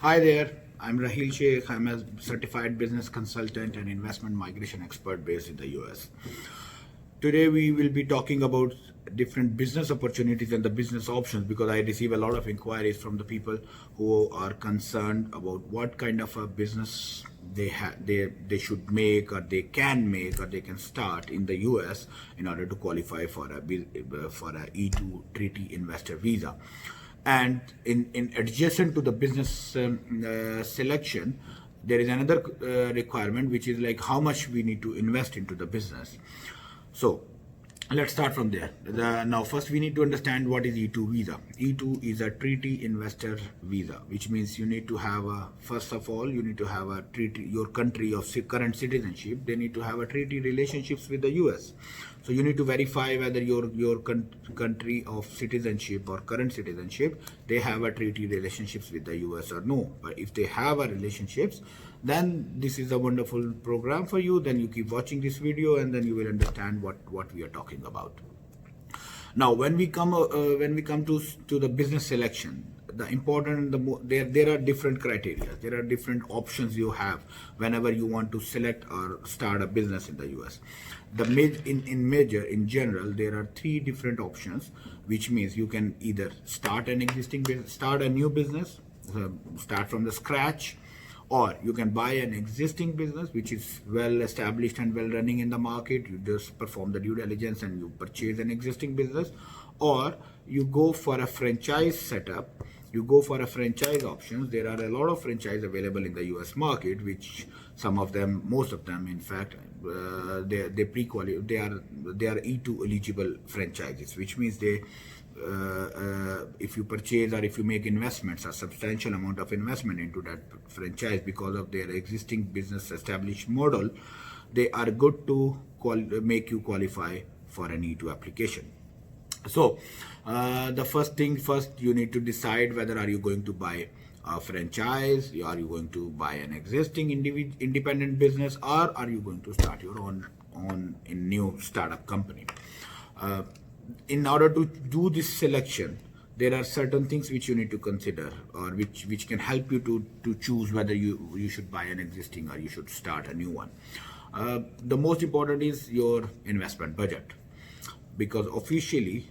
Hi there, I'm Rahil Sheikh. I'm a certified business consultant and investment migration expert based in the US. Today we will be talking about different business opportunities and the business options because I receive a lot of inquiries from the people who are concerned about what kind of a business they should make or they can make or they can start in the US in order to qualify for a E2 treaty investor visa. And in adjacent to the business selection, there is another requirement which is like how much we need to invest into the business. So let's start from there. Now, first we need to understand what is E2 visa. E2 is a treaty investor visa, which means you need to have first of all, you need to have a treaty, your country of current citizenship, they need to have a treaty relationships with the US. So you need to verify whether your country of citizenship or current citizenship, they have a treaty relationships with the US or no. But if they have a relationships, then this is a wonderful program for you. Then you keep watching this video and then you will understand what we are talking about. Now, when we come to the business selection, the important there are different criteria. There are different options you have whenever you want to select or start a business in the US. In general, there are three different options, which means you can either start a new business, start from the scratch, or you can buy an existing business which is well established and well running in the market. You just perform the due diligence and you purchase an existing business, or you go for a franchise setup. You go for a franchise options. There are a lot of franchise available in the US market, which most of them in fact, they are E2 eligible franchises, which means if you purchase or if you make investments, a substantial amount of investment into that franchise because of their existing business established model, they are good to make you qualify for an E2 application. So the first, you need to decide whether are you going to buy a franchise, are you going to buy an existing independent business, or are you going to start your own new startup company. In order to do this selection, there are certain things which you need to consider, or which can help you to choose whether you should buy an existing or you should start a new one. The most important is your investment budget, because officially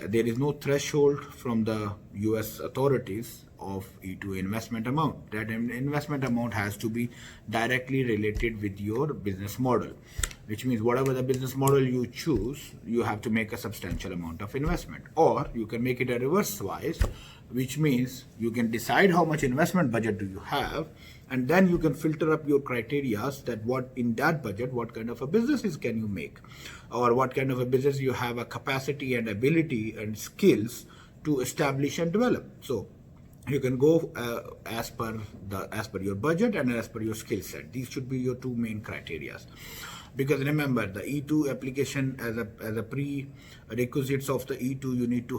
there is no threshold from the US authorities of E2 investment amount. That investment amount has to be directly related with your business model, which means whatever the business model you choose, you have to make a substantial amount of investment. Or you can make it a reverse wise, which means you can decide how much investment budget do you have, and then you can filter up your criterias that what in that budget, what kind of a businesses can you make, or what kind of a business you have a capacity and ability and skills to establish and develop. So you can go as per your budget and as per your skill set. These should be your two main criterias. Because remember, the E2 application as a prerequisites of the E2, you need to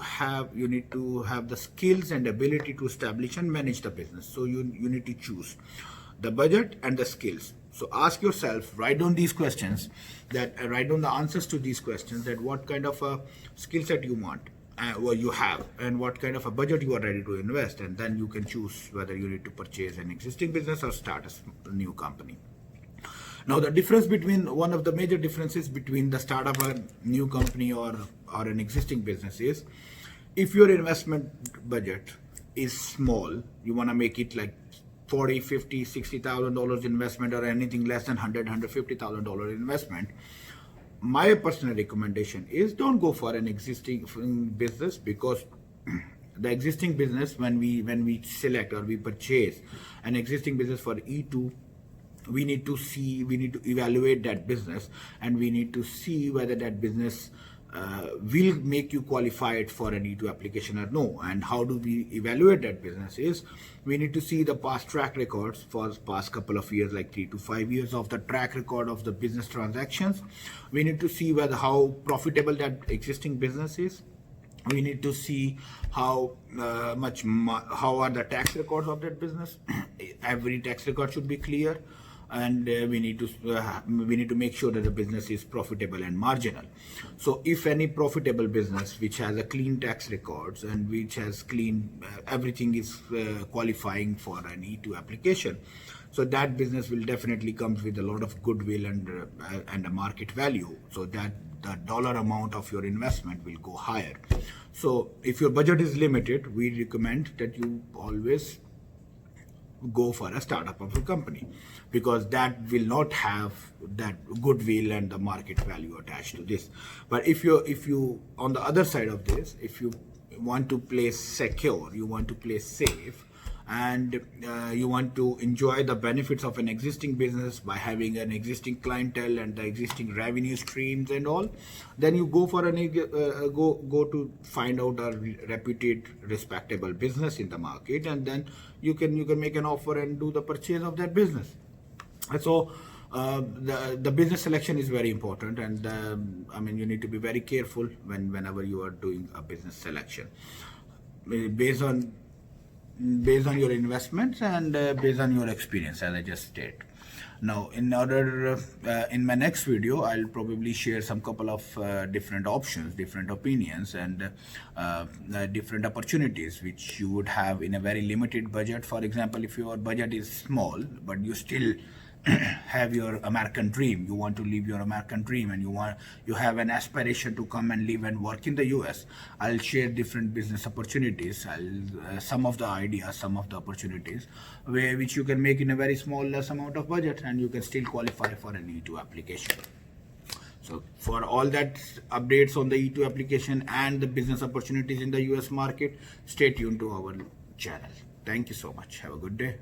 have the skills and ability to establish and manage the business. So you need to choose the budget and the skills. So ask yourself, write down these questions, write down the answers to these questions, that what kind of a skill set you want, what you have, and what kind of a budget you are ready to invest, and then you can choose whether you need to purchase an existing business or start a new company. Now, one of the major differences between the start of a new company or an existing business is, if your investment budget is small, you want to make it like $40, $50, $60,000 investment, or anything less than $150,000 investment. My personal recommendation is don't go for an existing business, because the existing business, when we select or we purchase an existing business for E2, we need to evaluate that business, and we need to see whether that business will make you qualified for an E2 application or no. And how do we evaluate that business is, we need to see the past track records for past couple of years, like 3 to 5 years of the track record of the business transactions. We need to see how profitable that existing business is. We need to see how are the tax records of that business. Every tax record should be clear. and we need to make sure that the business is profitable and marginal. So if any profitable business which has a clean tax records and which has clean everything is qualifying for an E2 application, so that business will definitely comes with a lot of goodwill and a market value, so that the dollar amount of your investment will go higher. So if your budget is limited, we recommend that you always go for a startup of a company, because that will not have that goodwill and the market value attached to this. But if you on the other side of this, if you want to play secure, you want to play safe, and you want to enjoy the benefits of an existing business by having an existing clientele and the existing revenue streams and all, then you go for go to find out a reputed, respectable business in the market, and then you can make an offer and do the purchase of that business. And so the business selection is very important, and I mean, you need to be very careful whenever you are doing a business selection based on your investments and based on your experience, as I just stated. Now, in my next video, I'll probably share some couple of different options, different opinions, and different opportunities which you would have in a very limited budget. For example, if your budget is small, but you still have your American dream, you want to live your American dream, and you have an aspiration to come and live and work in the US, I'll share different business opportunities. Some of the ideas, some of the opportunities which you can make in a very small less amount of budget, and you can still qualify for an E2 application. So for all that updates on the E2 application and the business opportunities in the US market, stay tuned to our channel. Thank you so much. Have a good day.